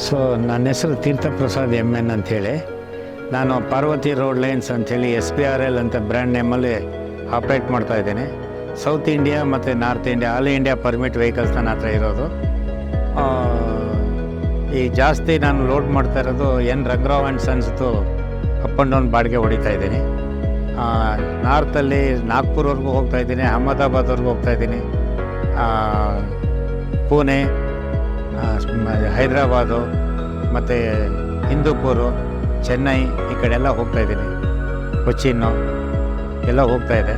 So ನನ್ನ ಹೆಸರು Theerthaprasad M N ಅಂಥೇಳಿ. ನಾನು ಪಾರ್ವತಿ ರೋಡ್ ಲೈನ್ಸ್ ಅಂಥೇಳಿ SPRL ಅಂತ ಬ್ರ್ಯಾಂಡ್ ನೇಮಲ್ಲಿ ಆಪ್ರೇಟ್ ಮಾಡ್ತಾಯಿದ್ದೀನಿ. ಸೌತ್ ಇಂಡಿಯಾ ಮತ್ತು north India all India permit vehicles ನನ್ನ ಹತ್ರ ಇರೋದು. ಈ ಜಾಸ್ತಿ ನಾನು ಲೋಡ್ ಮಾಡ್ತಾ ಇರೋದು Ranga Rao and ಸನ್ಸ್ದು up and down ಬಾಡಿಗೆ ಹೊಡಿತಾ ಇದ್ದೀನಿ. ನಾರ್ತಲ್ಲಿ ನಾಗ್ಪುರ್ವರೆಗೂ ಹೋಗ್ತಾಯಿದ್ದೀನಿ, ಅಹಮದಾಬಾದ್ವರೆಗೂ ಹೋಗ್ತಾಯಿದ್ದೀನಿ, ಪುಣೆ, ಹೈದ್ರಾಬಾದು ಮತ್ತು ಹಿಂದೂಪುರು, ಚೆನ್ನೈ ಈ ಕಡೆ ಎಲ್ಲ ಹೋಗ್ತಾಯಿದ್ದೀನಿ, ಕೊಚ್ಚಿನ್ನು ಎಲ್ಲ ಹೋಗ್ತಾಯಿದೆ.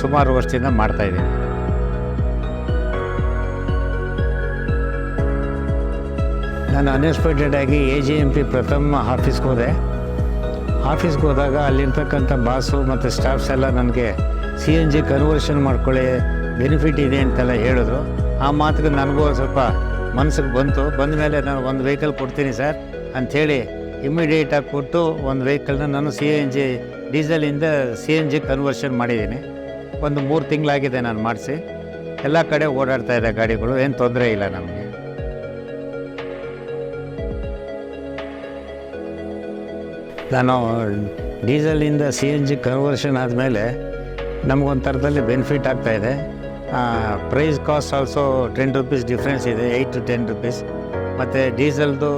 ಸುಮಾರು ವರ್ಷದಿಂದ ಮಾಡ್ತಾಯಿದ್ದೀನಿ. ನಾನು ಅನ್ಎಕ್ಸ್ಪೆಕ್ಟೆಡ್ ಆಗಿ AGMP ಪ್ರಥಮ ಆಫೀಸ್ಗೆ ಹೋದೆ. ಆಫೀಸ್ಗೆ ಹೋದಾಗ ಅಲ್ಲಿರ್ತಕ್ಕಂಥ ಬಾಸು ಮತ್ತು ಸ್ಟಾಫ್ಸ್ ಎಲ್ಲ ನನಗೆ CNG ಕನ್ವರ್ಷನ್ ಮಾಡ್ಕೊಳ್ಳಿ, ಬೆನಿಫಿಟ್ ಇದೆ ಅಂತೆಲ್ಲ ಹೇಳಿದ್ರು. ಆ ಮಾತಿಗೆ ನನಗೂ ಸ್ವಲ್ಪ ಮನಸ್ಸಿಗೆ ಬಂದ ಮೇಲೆ ನಾನು ಒಂದು ವೆಹಿಕಲ್ ಕೊಡ್ತೀನಿ ಸರ್ ಅಂಥೇಳಿ ಇಮ್ಮಿಡಿಯೇಟಾಗಿ ಕೊಟ್ಟು ಒಂದು ವೆಹಿಕಲ್ನ ನಾನು ಡೀಸೆಲಿಂದ CNG ಕನ್ವರ್ಷನ್ ಮಾಡಿದ್ದೀನಿ. ಒಂದು 3 ತಿಂಗಳಾಗಿದೆ ನಾನು ಮಾಡಿಸಿ. ಎಲ್ಲ ಕಡೆ ಓಡಾಡ್ತಾ ಇದೆ ಗಾಡಿಗಳು, ಏನು ತೊಂದರೆ ಇಲ್ಲ ನಮಗೆ. ನಾನು ಡೀಸೆಲಿಂದ CNG ಕನ್ವರ್ಷನ್ ಆದಮೇಲೆ ನಮಗೊಂದು ಥರದಲ್ಲಿ ಬೆನಿಫಿಟ್ ಆಗ್ತಾಯಿದೆ. Price cost also 10 rupees difference ಇದೆ, 8 to 10 ರೂಪೀಸ್. ಮತ್ತು ಡೀಸೆಲ್ದು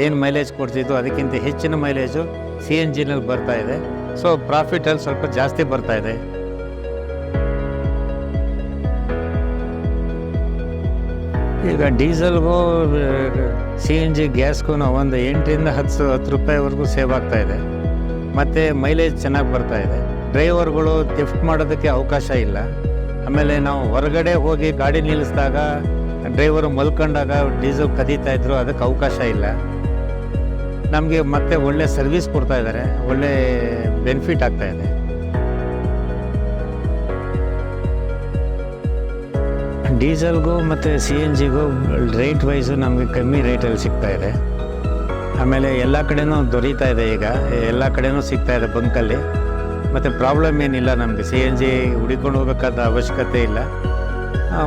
ಏನು ಮೈಲೇಜ್ ಕೊಡ್ತಿದ್ದು ಅದಕ್ಕಿಂತ ಹೆಚ್ಚಿನ ಮೈಲೇಜು CNGನಲ್ಲಿ ಬರ್ತಾಯಿದೆ. ಸೊ ಪ್ರಾಫಿಟಲ್ಲಿ ಸ್ವಲ್ಪ ಜಾಸ್ತಿ ಬರ್ತಾಯಿದೆ. ಈಗ ಡೀಸೆಲ್ಗೂ CNG ಗ್ಯಾಸ್ಗೂ ಒಂದು 8ರಿಂದ 10 ರೂಪಾಯಿವರೆಗೂ ಸೇವ್ ಆಗ್ತಾಯಿದೆ. ಮತ್ತು ಮೈಲೇಜ್ ಚೆನ್ನಾಗಿ ಬರ್ತಾಯಿದೆ. ಡ್ರೈವರ್ಗಳು ಥೆಫ್ಟ್ ಮಾಡೋದಕ್ಕೆ ಅವಕಾಶ ಇಲ್ಲ. ಆಮೇಲೆ ನಾವು ಹೊರಗಡೆ ಹೋಗಿ ಗಾಡಿ ನಿಲ್ಲಿಸಿದಾಗ ಡ್ರೈವರು ಮಲ್ಕೊಂಡಾಗ ಡೀಸೆಲ್ ಕದೀತಾಯಿದ್ರು, ಅದಕ್ಕೆ ಅವಕಾಶ ಇಲ್ಲ. ನಮಗೆ ಮತ್ತೆ ಒಳ್ಳೆ ಸರ್ವಿಸ್ ಕೊಡ್ತಾಯಿದ್ದಾರೆ, ಒಳ್ಳೆ ಬೆನಿಫಿಟ್ ಆಗ್ತಾಯಿದೆ. ಡೀಸೆಲ್ಗೂ ಮತ್ತು CNGಗೂ ರೇಟ್ ವೈಸು ನಮಗೆ ಕಮ್ಮಿ ರೇಟಲ್ಲಿ ಸಿಗ್ತಾಯಿದೆ. ಆಮೇಲೆ ಎಲ್ಲ ಕಡೆನೂ ದೊರೀತಾ ಇದೆ, ಈಗ ಎಲ್ಲ ಕಡೆನೂ ಸಿಗ್ತಾಯಿದೆ ಬಂಕಲ್ಲಿ. ಮತ್ತು ಪ್ರಾಬ್ಲಮ್ ಏನಿಲ್ಲ, ನಮಗೆ CNG ಹುಡಿಕೊಂಡು ಹೋಗಬೇಕಾದ ಅವಶ್ಯಕತೆ ಇಲ್ಲ.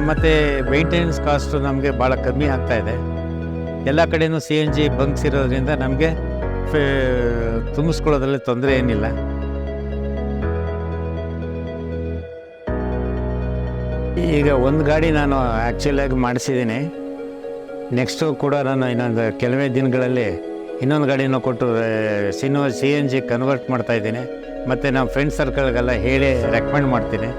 ಮತ್ತು ಮೇಂಟೆನೆನ್ಸ್ ಕಾಸ್ಟು ನಮಗೆ ಭಾಳ ಕಮ್ಮಿ ಆಗ್ತಾಯಿದೆ. ಎಲ್ಲ ಕಡೆಯೂ CNG ಬಂಕ್ಸ್ ಇರೋದ್ರಿಂದ ನಮಗೆ ತುಂಬಿಸ್ಕೊಳ್ಳೋದ್ರಲ್ಲಿ ತೊಂದರೆ ಏನಿಲ್ಲ. ಈಗ ಒಂದು ಗಾಡಿ ನಾನು ಆ್ಯಕ್ಚುಲಾಗಿ ಮಾಡಿಸಿದ್ದೀನಿ. ನೆಕ್ಸ್ಟು ಕೂಡ ನಾನು ಇನ್ನೊಂದು ಕೆಲವೇ ದಿನಗಳಲ್ಲಿ ಇನ್ನೊಂದು ಗಾಡಿನೂ ಕೊಟ್ಟು CNG ಕನ್ವರ್ಟ್ ಮಾಡ್ತಾಯಿದ್ದೀನಿ. ಮತ್ತು ನಮ್ಮ ಫ್ರೆಂಡ್ ಸರ್ಕಲ್ಗೆಲ್ಲ ಹೇಳಿ ರೆಕಮೆಂಡ್ ಮಾಡ್ತೀನಿ.